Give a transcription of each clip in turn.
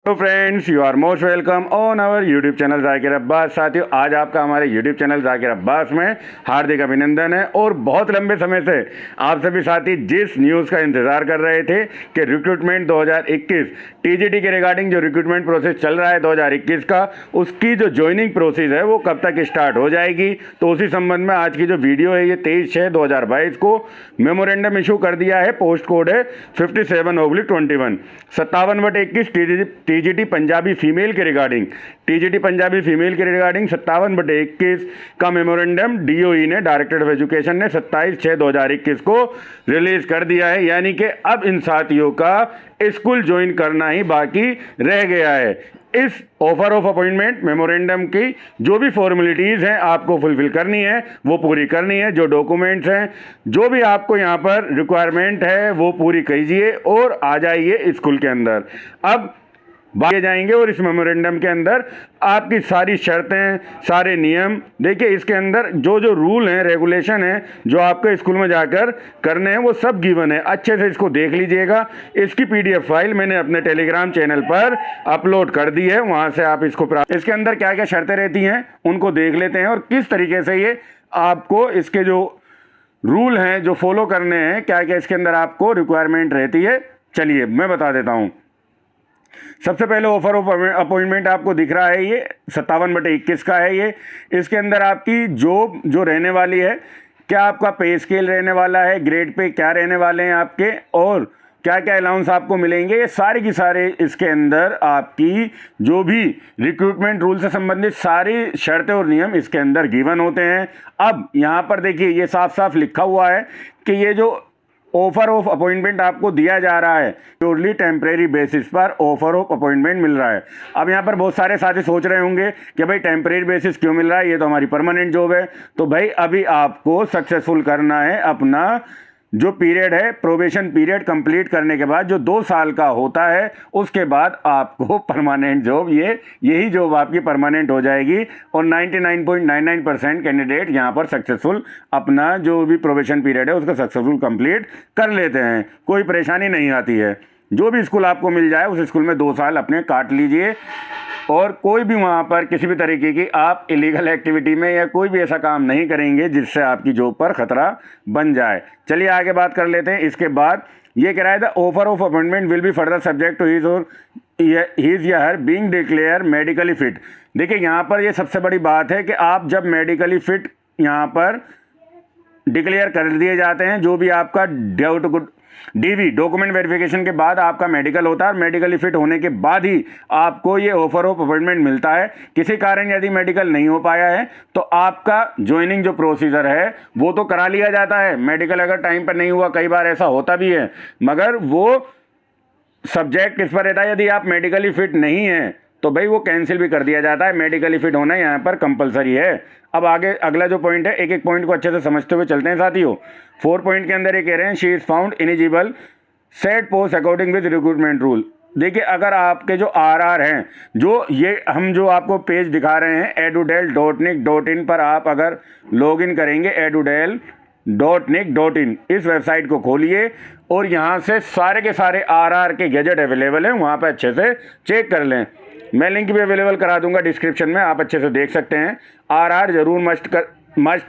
तो friends, you are most welcome on our YouTube channel Zakir Abbas. साथियों, आज आपका हमारे यूट्यूब चैनल जाकिर अब्बास में हार्दिक अभिनंदन है। और बहुत लंबे समय से आप सभी साथी जिस न्यूज़ का इंतज़ार कर रहे थे कि रिक्रूटमेंट 2021 टीजीटी के रिगार्डिंग जो रिक्रूटमेंट प्रोसेस चल रहा है 2021 का, उसकी जो ज्वाइनिंग प्रोसेस है वो कब तक स्टार्ट हो जाएगी, तो उसी संबंध में आज की जो वीडियो है ये 23/6/2022 को मेमोरेंडम इशू कर दिया है। पोस्ट कोड है 57/21 57/21 टीजीटी पंजाबी फीमेल के रिगार्डिंग 57/21 का मेमोरेंडम डीओई ने, डायरेक्टरेट ऑफ एजुकेशन ने 27/6/2021 को रिलीज कर दिया है। यानी कि अब इन साथियों का स्कूल ज्वाइन करना ही बाकी रह गया है। इस ऑफर ऑफ अपॉइंटमेंट मेमोरेंडम की जो भी फॉर्मेलिटीज़ हैं आपको फुलफिल करनी है, वो पूरी करनी है। जो डॉक्यूमेंट्स हैं, जो भी आपको यहाँ पर रिक्वायरमेंट है वो पूरी कीजिए और आ जाइए स्कूल के अंदर। अब बात जाएंगे और इस मेमोरेंडम के अंदर आपकी सारी शर्तें, सारे नियम, देखिए इसके अंदर जो जो रूल हैं, रेगुलेशन हैं, जो आपके स्कूल में जाकर करने हैं वो सब गिवन है। अच्छे से इसको देख लीजिएगा। इसकी पीडीएफ फाइल मैंने अपने टेलीग्राम चैनल पर अपलोड कर दी है, वहाँ से आप इसको इसके अंदर क्या क्या शर्तें रहती हैं उनको देख लेते हैं और किस तरीके से ये आपको इसके जो रूल हैं जो फॉलो करने हैं, क्या क्या इसके अंदर आपको रिक्वायरमेंट रहती है, चलिए मैं बता देता हूँ। सबसे पहले ऑफर ऑफ अपॉइंटमेंट आपको दिख रहा है, ये 57/21 का है। ये इसके अंदर आपकी जॉब जो रहने वाली है, क्या आपका पे स्केल रहने वाला है, ग्रेड पे क्या रहने वाले हैं आपके, और क्या क्या अलाउंस आपको मिलेंगे, ये सारे की सारे इसके अंदर आपकी जो भी रिक्रूटमेंट रूल से संबंधित सारी शर्तें और नियम इसके अंदर गिवन होते हैं। अब यहाँ पर देखिए ये साफ साफ लिखा हुआ है कि ये जो ऑफर ऑफ अपॉइंटमेंट आपको दिया जा रहा है प्योरली टेम्परेरी बेसिस पर ऑफर ऑफ अपॉइंटमेंट मिल रहा है। अब यहाँ पर बहुत सारे साथी सोच रहे होंगे कि भाई टेम्परेरी बेसिस क्यों मिल रहा है, ये तो हमारी परमानेंट जॉब है। तो भाई अभी आपको सक्सेसफुल करना है अपना जो पीरियड है, प्रोबेशन पीरियड कंप्लीट करने के बाद जो 2 साल का होता है, उसके बाद आपको परमानेंट जॉब, यही जॉब आपकी परमानेंट हो जाएगी। और 99.99% कैंडिडेट यहाँ पर सक्सेसफुल अपना जो भी प्रोबेशन पीरियड है उसका सक्सेसफुल कंप्लीट कर लेते हैं, कोई परेशानी नहीं आती है। जो भी स्कूल आपको मिल जाए उस स्कूल में 2 साल अपने काट लीजिए और कोई भी वहाँ पर किसी भी तरीके की आप इलीगल एक्टिविटी में या कोई भी ऐसा काम नहीं करेंगे जिससे आपकी जॉब पर खतरा बन जाए। चलिए आगे बात कर लेते हैं। इसके बाद ये कह रहा है the offer of appointment will be further subject to his और हिज या her being declare medically fit. देखिए यहाँ पर ये सबसे बड़ी बात है कि आप जब मेडिकली फिट यहाँ पर डिक्लेयर कर दिए जाते हैं, जो भी आपका डीवी डॉक्यूमेंट वेरिफिकेशन के बाद आपका मेडिकल होता है, और मेडिकली फिट होने के बाद ही आपको ये ऑफर ऑफ अपॉइंटमेंट मिलता है। किसी कारण यदि मेडिकल नहीं हो पाया है तो आपका ज्वाइनिंग जो प्रोसीजर है वो तो करा लिया जाता है। मेडिकल अगर टाइम पर नहीं हुआ, कई बार ऐसा होता भी है, मगर वो सब्जेक्ट किस पर रहता है, यदि आप मेडिकली फिट नहीं हैं तो भाई वो कैंसिल भी कर दिया जाता है। मेडिकली फिट होना यहाँ पर कंपलसरी है। अब आगे अगला जो पॉइंट है, एक एक पॉइंट को अच्छे से समझते हुए चलते हैं साथियों। 4 पॉइंट के अंदर ये कह रहे हैं she is found ineligible said post according with recruitment rule. देखिए अगर आपके जो आरआर हैं, जो ये हम जो आपको पेज दिखा रहे हैं edudel.nic.in पर आप अगर लॉगिन करेंगे edudel.nic.in, इस वेबसाइट को खोलिए और यहाँ से सारे के सारे आरआर के गैजेट अवेलेबल हैं, वहाँ पर अच्छे से चेक कर लें। मैं लिंक भी अवेलेबल करा दूंगा डिस्क्रिप्शन में, आप अच्छे से देख सकते हैं। आरआर जरूर मस्ट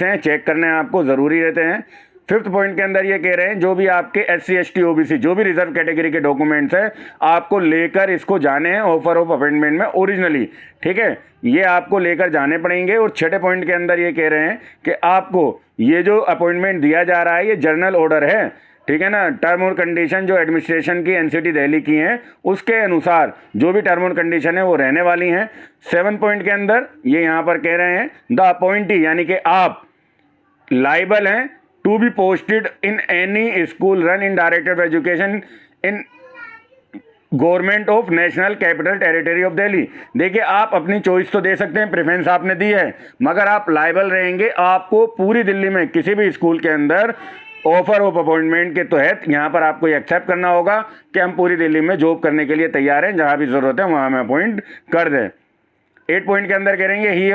हैं, चेक करने आपको ज़रूरी रहते हैं। 5th पॉइंट के अंदर ये कह रहे हैं जो भी आपके SC ST OBC जो भी रिजर्व कैटेगरी के डॉक्यूमेंट्स हैं आपको लेकर इसको जाने हैं ऑफर ऑफ अपॉइंटमेंट में ओरिजिनली, ठीक है, ये आपको लेकर जाने पड़ेंगे। और 6ठे पॉइंट के अंदर ये कह रहे हैं कि आपको ये जो अपॉइंटमेंट दिया जा रहा है ये जर्नल ऑर्डर है, ठीक है ना। टर्म और कंडीशन जो एडमिनिस्ट्रेशन की NCT दिल्ली की हैं उसके अनुसार जो भी टर्म और कंडीशन है वो रहने वाली हैं। 7 पॉइंट के अंदर ये यहाँ पर कह रहे हैं द अपॉइंटी, यानी कि आप लाइबल हैं to be posted in any school run in director of education in government of national capital territory of Delhi. देखिए आप अपनी चॉइस तो दे सकते हैं, प्रेफरेंस आपने दी है, मगर आप लाइबल रहेंगे, आपको पूरी दिल्ली में किसी भी स्कूल के अंदर ऑफर ऑफ अपॉइंटमेंट के तहत यहाँ पर आपको एक्सेप्ट करना होगा कि हम पूरी दिल्ली में जॉब करने के लिए तैयार हैं, जहाँ भी ज़रूरत है वहाँ हमें अपॉइंट कर दें। 8 पॉइंट के अंदर करेंगे ही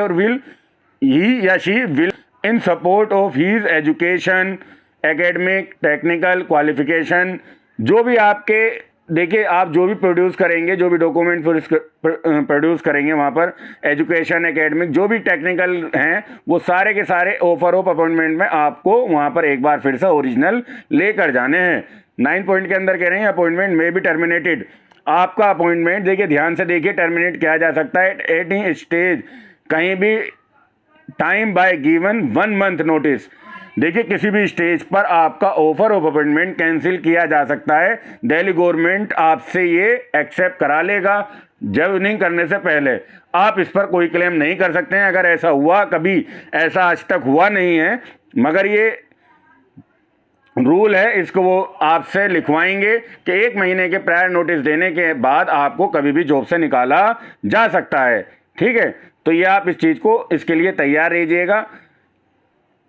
या she will in support of his education, academic, technical qualification, जो भी आपके देखिए आप जो भी प्रोड्यूस करेंगे, जो भी डॉक्यूमेंट प्रोड्यूस करेंगे वहाँ पर, एजुकेशन, एकेडमिक, जो भी टेक्निकल हैं, वो सारे के सारे ऑफर ऑफ अपॉइंटमेंट में आपको वहाँ पर एक बार फिर से ओरिजिनल लेकर जाने हैं। 9 पॉइंट के अंदर कह रहे हैं अपॉइंटमेंट में बी टर्मिनेटेड। आपका अपॉइंटमेंट देखिए, ध्यान से देखिए, टर्मिनेट किया जा सकता है एट एनी स्टेज, कहीं भी time bye given 1 month notice. देखिए किसी भी स्टेज पर आपका ऑफर ऑफ अपॉइंटमेंट कैंसिल किया जा सकता है। दिल्ली गवर्नमेंट आपसे ये एक्सेप्ट करा लेगा ज्वाइनिंग करने से पहले। आप इस पर कोई क्लेम नहीं कर सकते हैं अगर ऐसा हुआ, कभी ऐसा आज तक हुआ नहीं है, मगर ये रूल है, इसको वो आपसे लिखवाएंगे कि 1 महीने के प्रायर नोटिस देने के बाद आपको कभी भी जॉब से निकाला जा सकता है। ठीक है, तो ये आप इस चीज़ को, इसके लिए तैयार रहिएगा,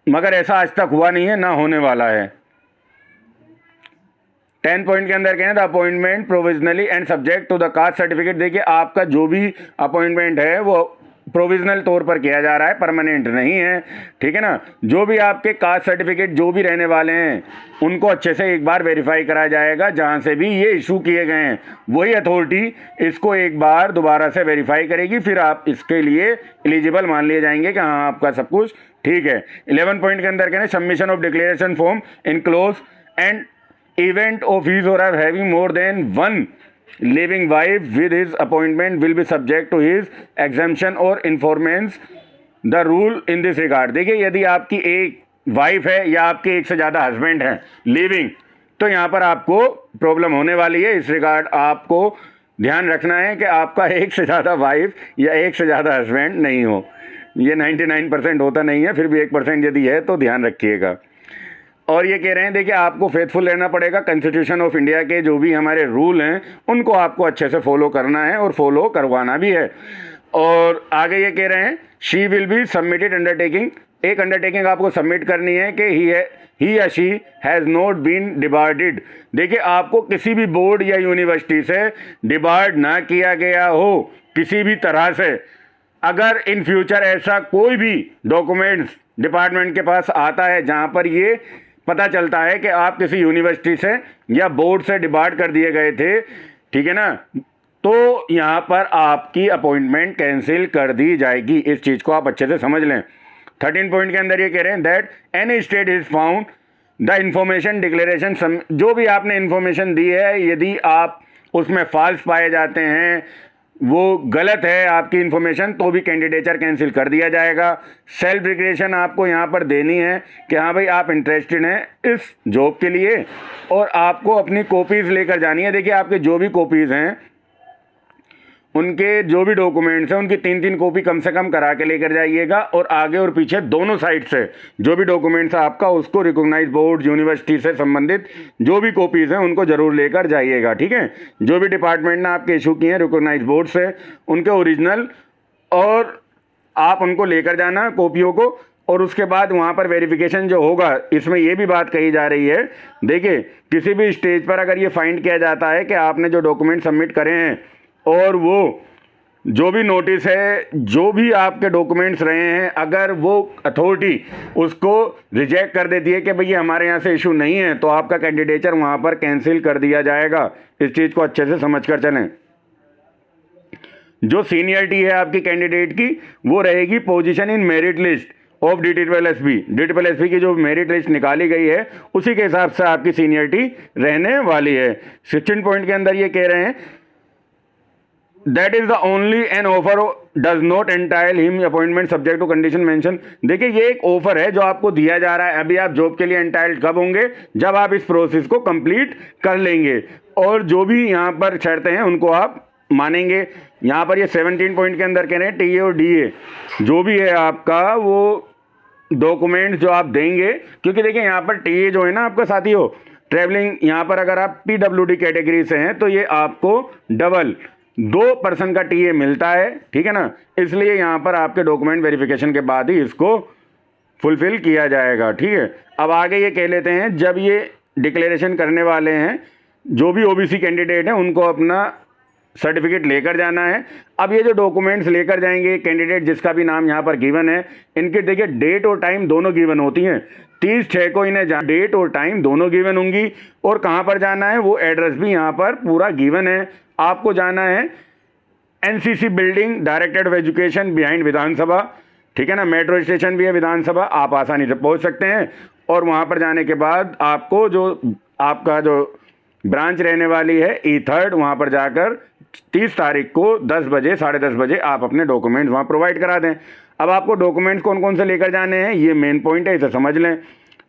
मगर ऐसा आज तक हुआ नहीं है, ना होने वाला है। 10 पॉइंट के अंदर कहें the appointment provisionally and subject to the caste certificate. देखिए आपका जो भी अपॉइंटमेंट है वो प्रोविजनल तौर पर किया जा रहा है, परमानेंट नहीं है। ठीक है ना, जो भी आपके कास्ट सर्टिफिकेट जो भी रहने वाले हैं उनको अच्छे से एक बार वेरीफाई कराया जाएगा। जहां से भी ये इशू किए गए हैं वही अथॉरिटी इसको एक बार दोबारा से वेरीफाई करेगी, फिर आप इसके लिए एलिजिबल मान लिए जाएंगे कि हाँ आपका सब कुछ ठीक है। 11 पॉइंट के अंदर कहें submission of declaration form enclose and event of his or her having more than one living wife with his appointment will be subject to his exemption or informants the rule in this regard। देखिए यदि आपकी एक wife है या आपके एक से ज़्यादा हस्बैंड हैं लिविंग, तो यहाँ पर आपको प्रॉब्लम होने वाली है। इस रिगार्ड आपको ध्यान रखना है कि आपका एक से ज़्यादा वाइफ या एक से ज़्यादा हस्बैंड नहीं हो। ये 99% होता नहीं है, फिर भी 1% यदि है तो ध्यान रखिएगा। और ये कह रहे हैं देखिए आपको फेथफुल रहना पड़ेगा, कॉन्स्टिट्यूशन ऑफ इंडिया के जो भी हमारे रूल हैं उनको आपको अच्छे से फॉलो करना है और फॉलो करवाना भी है। और आगे ये कह रहे हैं she will be submitted undertaking, एक अंडरटेकिंग आपको सबमिट करनी है कि ही या शी हैज़ नॉट बीन डिबार्डेड। देखिए आपको किसी भी बोर्ड या यूनिवर्सिटी से डिबार्ड ना किया गया हो किसी भी तरह से। अगर इन फ्यूचर ऐसा कोई भी डॉक्यूमेंट्स डिपार्टमेंट के पास आता है जहाँ पर ये पता चलता है कि आप किसी यूनिवर्सिटी से या बोर्ड से डिबार्ड कर दिए गए थे, ठीक है ना, तो यहाँ पर आपकी अपॉइंटमेंट कैंसिल कर दी जाएगी। इस चीज़ को आप अच्छे से समझ लें। 13 पॉइंट के अंदर ये कह रहे हैं that any state is found the information declaration, जो भी आपने इंफॉर्मेशन दी है यदि आप उसमें फॉल्स पाए जाते हैं, वो गलत है आपकी इन्फॉर्मेशन, तो भी कैंडिडेचर कैंसिल कर दिया जाएगा। सेल्फ डिक्लेरेशन आपको यहाँ पर देनी है कि हाँ भाई आप इंटरेस्टेड हैं इस जॉब के लिए, और आपको अपनी कॉपीज़ लेकर जानी है। देखिए आपके जो भी कॉपीज़ हैं उनके जो भी डॉक्यूमेंट्स हैं उनकी 3-3 कॉपी कम से कम करा के लेकर जाइएगा, और आगे और पीछे दोनों साइड से जो भी डॉक्यूमेंट्स है आपका उसको रिकॉग्नाइज बोर्ड यूनिवर्सिटी से संबंधित जो भी कॉपीज़ हैं उनको ज़रूर लेकर जाइएगा। ठीक है, जो भी डिपार्टमेंट ने आपके इशू किए हैं रिकॉग्नाइज बोर्ड से उनके ओरिजिनल, और आप उनको लेकर जाना कॉपियों को। और उसके बाद वहाँ पर वेरिफिकेशन जो होगा, इसमें ये भी बात कही जा रही है, देखिए किसी भी स्टेज पर अगर ये फाइंड किया जाता है कि आपने जो डॉक्यूमेंट सबमिट करे हैं और वो जो भी नोटिस है, जो भी आपके डॉक्यूमेंट्स रहे हैं, अगर वो अथॉरिटी उसको रिजेक्ट कर देती है कि भई हमारे यहाँ से इशू नहीं है, तो आपका कैंडिडेचर वहाँ पर कैंसिल कर दिया जाएगा। इस चीज़ को अच्छे से समझ कर चलें। जो सीनियरिटी है आपकी कैंडिडेट की वो रहेगी position in merit list of DSSP की जो मेरिट लिस्ट निकाली गई है उसी के हिसाब से आपकी सीनियरिटी रहने वाली है। 16 पॉइंट के अंदर ये कह रहे हैं that is the only an offer does not entitle him appointment subject to condition mention. देखिए ये एक ऑफर है जो आपको दिया जा रहा है। अभी आप जॉब के लिए एंटाइल्ड कब होंगे, जब आप इस प्रोसेस को कंप्लीट कर लेंगे, और जो भी यहाँ पर शर्तें हैं उनको आप मानेंगे। यहाँ पर ये 17 पॉइंट के अंदर कह रहे हैं टीए और डीए जो भी है आपका वो डॉक्यूमेंट जो आप देंगे, क्योंकि देखिए यहाँ पर टीए जो है ना आपका साथी हो ट्रैवलिंग, यहाँ पर अगर आप PWD कैटेगरी से हैं तो ये आपको डबल 2% का टीए मिलता है। ठीक है ना, इसलिए यहाँ पर आपके डॉक्यूमेंट वेरिफिकेशन के बाद ही इसको फुलफिल किया जाएगा। ठीक है, अब आगे ये कह लेते हैं जब ये डिक्लेरेशन करने वाले हैं जो भी OBC कैंडिडेट हैं उनको अपना सर्टिफिकेट लेकर जाना है। अब ये जो डॉक्यूमेंट्स लेकर जाएंगे कैंडिडेट जिसका भी नाम यहाँ पर गिवन है, इनके देखिए डेट और टाइम दोनों गिवन होती हैं। 30/6 को इन्हें डेट और टाइम दोनों गिवन होंगी, और कहाँ पर जाना है वो एड्रेस भी यहाँ पर पूरा गिवन है। आपको जाना है NCC building, directorate of education behind Vidhan Sabha, ठीक है ना, मेट्रो स्टेशन भी है विधानसभा, आप आसानी से पहुँच सकते हैं। और वहाँ पर जाने के बाद आपको जो आपका जो ब्रांच रहने वाली है E3, वहाँ पर जाकर 30 तारीख को 10 बजे 10:30 बजे आप अपने डॉक्यूमेंट्स वहाँ प्रोवाइड करा दें। अब आपको डॉक्यूमेंट्स कौन कौन से लेकर जाने हैं ये मेन पॉइंट है, इसे समझ लें।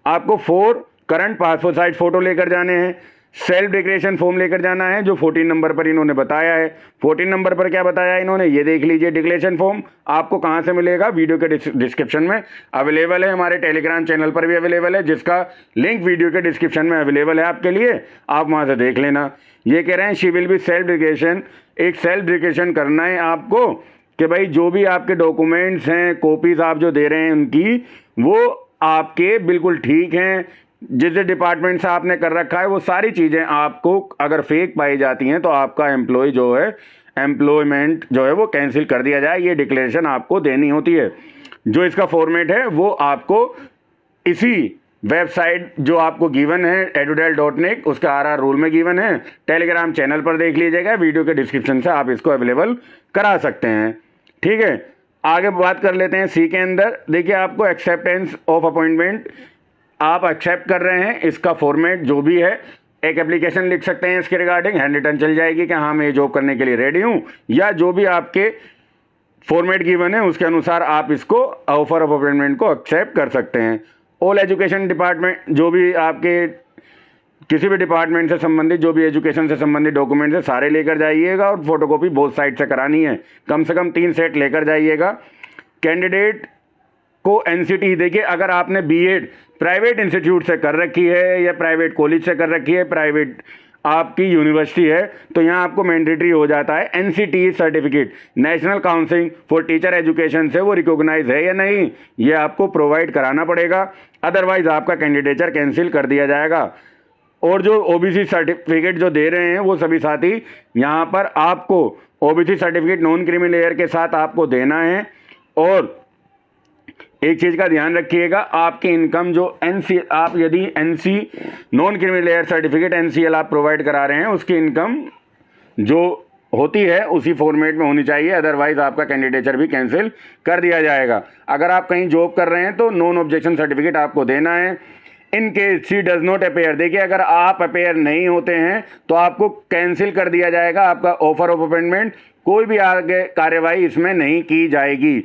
आपको 4 करंट पासपोर्ट साइज फ़ोटो लेकर जाने हैं, सेल्फ डिक्लेरेशन फॉर्म लेकर जाना है जो 14 नंबर पर इन्होंने बताया है। 14 नंबर पर क्या बताया इन्होंने, ये देख लीजिए। डिक्लेरेशन फॉर्म आपको कहाँ से मिलेगा, वीडियो के डिस्क्रिप्शन में अवेलेबल है, हमारे टेलीग्राम चैनल पर भी अवेलेबल है, जिसका लिंक वीडियो के डिस्क्रिप्शन में अवेलेबल है आपके लिए, आप वहाँ से देख लेना। ये कह रहे हैं she will be self declaration, एक सेल्फ डिक्लेरेशन करना है आपको कि भाई जो भी आपके डॉक्यूमेंट्स हैं, कॉपीज़ आप जो दे रहे हैं उनकी, वो आपके बिल्कुल ठीक हैं, जिस डिपार्टमेंट से आपने कर रखा है वो सारी चीज़ें आपको अगर फेक पाई जाती हैं तो आपका एम्प्लॉय जो है एम्प्लॉयमेंट जो है वो कैंसिल कर दिया जाए। ये डिक्लेरेशन आपको देनी होती है। जो इसका फॉर्मेट है वो आपको इसी वेबसाइट जो आपको गिवन है edudel.nic, उसका RR रूल में गिवन है, टेलीग्राम चैनल पर देख लीजिएगा, वीडियो के डिस्क्रिप्शन से आप इसको अवेलेबल करा सकते हैं। ठीक है, आगे बात कर लेते हैं सी के अंदर। देखिए आपको एक्सेप्टेंस ऑफ अपॉइंटमेंट आप एक्सेप्ट कर रहे हैं, इसका फॉर्मेट जो भी है, एक एप्लीकेशन लिख सकते हैं इसके रिगार्डिंग, हैंड रिटन चल जाएगी कि हाँ मैं ये जॉब करने के लिए रेडी हूँ, या जो भी आपके फॉर्मेट गिवन है उसके अनुसार आप इसको ऑफर ऑफ अपॉइंटमेंट को एक्सेप्ट कर सकते हैं। ऑल एजुकेशन डिपार्टमेंट, जो भी आपके किसी भी डिपार्टमेंट से संबंधित जो भी एजुकेशन से संबंधित डॉक्यूमेंट्स है सारे लेकर जाइएगा, और फोटोकॉपी बोथ साइड से करानी है, कम से कम 3 सेट लेकर जाइएगा। कैंडिडेट को एनसीटी, देखिए अगर आपने बीएड प्राइवेट इंस्टीट्यूट से कर रखी है या प्राइवेट कॉलेज से कर रखी है, प्राइवेट आपकी यूनिवर्सिटी है, तो यहाँ आपको मैंडेटरी हो जाता है NCT certificate, national council for teacher education से वो रिकॉग्नाइज है या नहीं, ये आपको प्रोवाइड कराना पड़ेगा, अदरवाइज आपका कैंडिडेचर कैंसिल कर दिया जाएगा। और जो ओबीसी सर्टिफिकेट जो दे रहे हैं वो सभी साथी यहाँ पर आपको OBC certificate non criminal layer के साथ आपको देना है। और एक चीज़ का ध्यान रखिएगा, आपकी इनकम जो एनसी, आप यदि NC non criminal layer certificate NCL आप प्रोवाइड करा रहे हैं, उसकी इनकम जो होती है उसी फॉर्मेट में होनी चाहिए, अदरवाइज आपका कैंडिडेचर भी कैंसिल कर दिया जाएगा। अगर आप कहीं जॉब कर रहे हैं तो नॉन ऑब्जेक्शन सर्टिफिकेट आपको देना है। In case she does not appear, देखिए अगर आप अपेयर नहीं होते हैं तो आपको कैंसिल कर दिया जाएगा आपका ऑफर ऑफ अपॉइंटमेंट, कोई भी आगे कार्यवाही इसमें नहीं की जाएगी।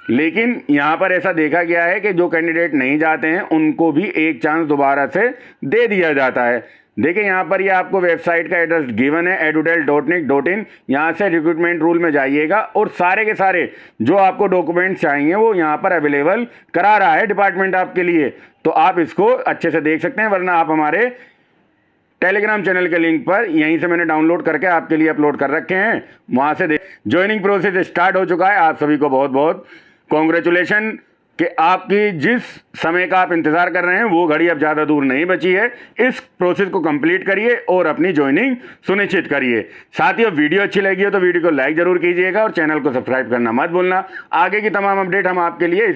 लेकिन यहाँ पर ऐसा देखा गया है कि जो कैंडिडेट नहीं जाते हैं उनको भी एक चांस दोबारा से दे दिया जाता है। देखिए यहाँ पर ये आपको वेबसाइट का एड्रेस गिवन है edudel.nic.in, यहाँ से रिक्रूटमेंट रूल में जाइएगा और सारे के सारे जो आपको डॉक्यूमेंट्स चाहिए वो यहाँ पर अवेलेबल करा रहा है डिपार्टमेंट आपके लिए, तो आप इसको अच्छे से देख सकते हैं। वरना आप हमारे टेलीग्राम चैनल के लिंक पर यहीं से मैंने डाउनलोड करके आपके लिए अपलोड कर रखे हैं, वहाँ से ज्वाइनिंग प्रोसेस स्टार्ट हो चुका है। आप सभी को बहुत बहुत कॉन्ग्रेचुलेशन कि आपकी जिस समय का आप इंतज़ार कर रहे हैं वो घड़ी अब ज़्यादा दूर नहीं बची है। इस प्रोसेस को कंप्लीट करिए और अपनी ज्वाइनिंग सुनिश्चित करिए। साथियों, वीडियो अच्छी लगी हो तो वीडियो को लाइक ज़रूर कीजिएगा और चैनल को सब्सक्राइब करना मत भूलना। आगे की तमाम अपडेट हम आपके लिए